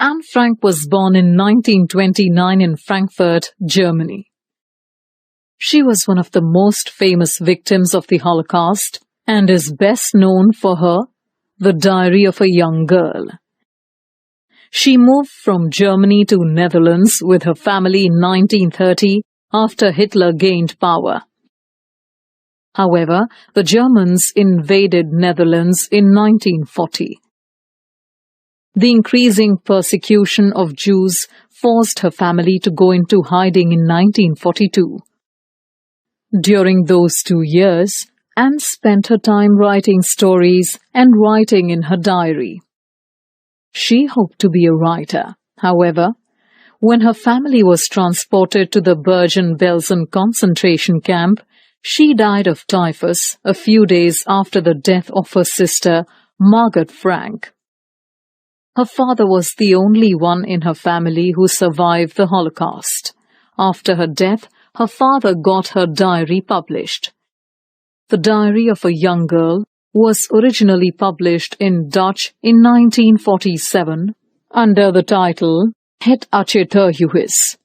Anne Frank was born in 1929 in Frankfurt, Germany. She was one of the most famous victims of the Holocaust and is best known for her The Diary of a Young Girl. She moved from Germany to Netherlands with her family in 1930 after Hitler gained power. However, the Germans invaded Netherlands in 1940. The increasing persecution of Jews forced her family to go into hiding in 1942. During those 2 years, Anne spent her time writing stories and writing in her diary. She hoped to be a writer. However, when her family was transported to the Bergen-Belsen concentration camp, she died of typhus a few days after the death of her sister, Margot Frank. Her father was the only one in her family who survived the Holocaust. After her death, her father got her diary published. The Diary of a Young Girl was originally published in Dutch in 1947 under the title Het Achterhuis.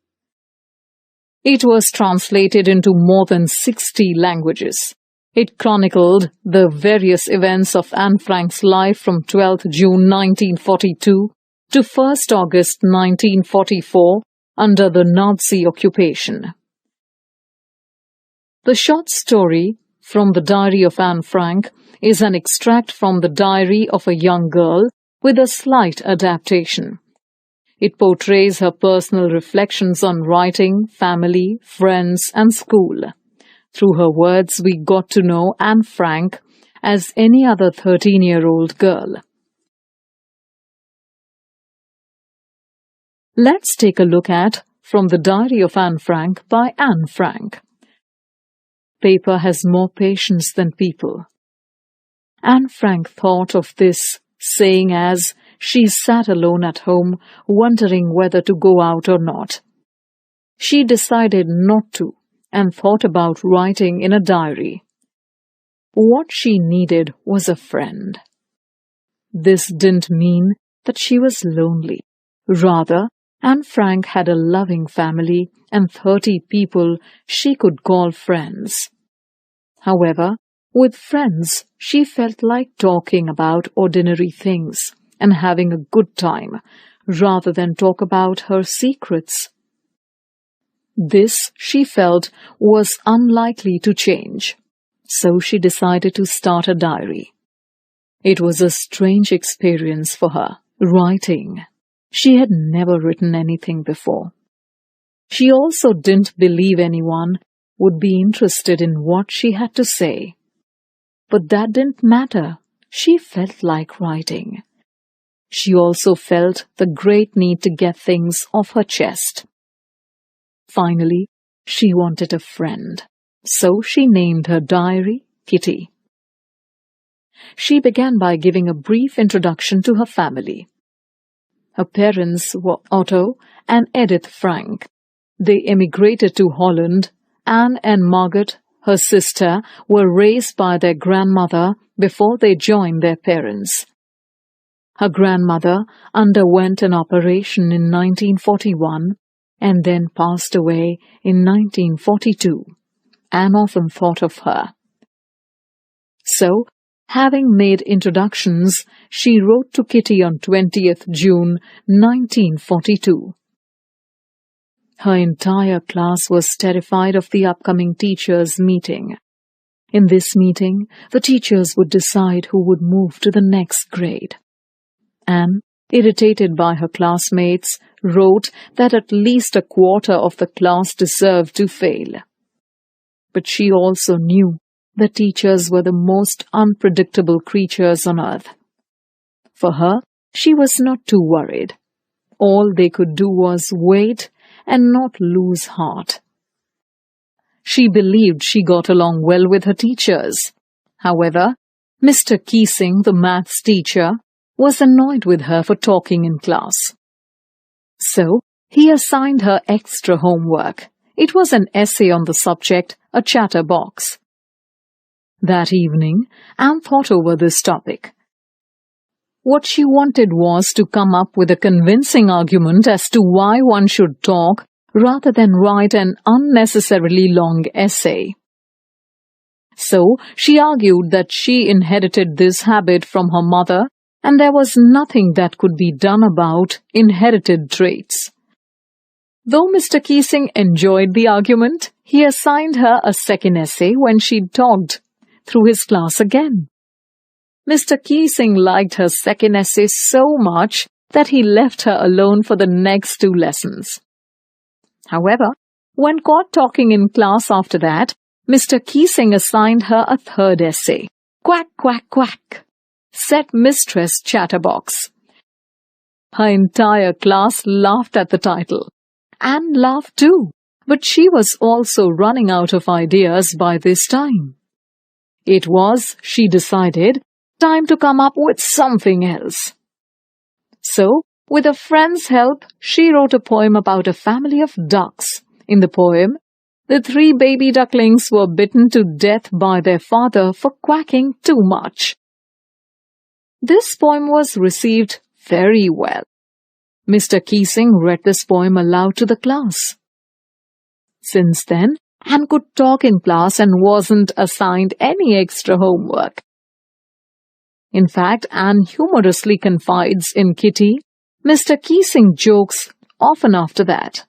It was translated into more than 60 languages. It chronicled the various events of Anne Frank's life from 12th June 1942 to 1st August 1944 under the Nazi occupation. The short story from the Diary of Anne Frank is an extract from the Diary of a Young Girl with a slight adaptation. It portrays her personal reflections on writing, family, friends, and school. Through her words, we got to know Anne Frank as any other 13-year-old girl. Let's take a look at From the Diary of Anne Frank by Anne Frank. Paper has more patience than people. Anne Frank thought of this saying as she sat alone at home, wondering whether to go out or not. She decided not to and thought about writing in a diary. What she needed was a friend. This didn't mean that she was lonely. Rather, Anne Frank had a loving family and 30 people she could call friends. However, with friends, she felt like talking about ordinary things and having a good time, rather than talk about her secrets. This, she felt, was unlikely to change, so she decided to start a diary. It was a strange experience for her, writing. She had never written anything before. She also didn't believe anyone would be interested in what she had to say. But that didn't matter. She felt like writing. She also felt the great need to get things off her chest. Finally, she wanted a friend, so she named her diary Kitty. She began by giving a brief introduction to her family. Her parents were Otto and Edith Frank. They emigrated to Holland. Anne and Margot, her sister, were raised by their grandmother before they joined their parents. Her grandmother underwent an operation in 1941 and then passed away in 1942. Anne often thought of her. So, having made introductions, she wrote to Kitty on 20th June 1942. Her entire class was terrified of the upcoming teachers' meeting. In this meeting, the teachers would decide who would move to the next grade. Anne, irritated by her classmates, wrote that at least a quarter of the class deserved to fail. But she also knew that teachers were the most unpredictable creatures on earth. For her, she was not too worried. All they could do was wait and not lose heart. She believed she got along well with her teachers. However, Mr. Keesing, the maths teacher, was annoyed with her for talking in class. So, he assigned her extra homework. It was an essay on the subject, a chatterbox. That evening, Anne thought over this topic. What she wanted was to come up with a convincing argument as to why one should talk rather than write an unnecessarily long essay. So she argued that she inherited this habit from her mother, and there was nothing that could be done about inherited traits. Though Mr. Keesing enjoyed the argument, he assigned her a second essay when she talked through his class again. Mr. Keesing liked her second essay so much that he left her alone for the next 2 lessons. However, when caught talking in class after that, Mr. Keesing assigned her a third essay. "Quack, quack, quack," said Mistress Chatterbox. Her entire class laughed at the title. Anne laughed too, but she was also running out of ideas by this time. It was, she decided, time to come up with something else. So, with a friend's help, she wrote a poem about a family of ducks. In the poem, the 3 baby ducklings were bitten to death by their father for quacking too much. This poem was received very well. Mr. Keesing read this poem aloud to the class. Since then, Anne could talk in class and wasn't assigned any extra homework. In fact, Anne humorously confides in Kitty, Mr. Keesing jokes often after that.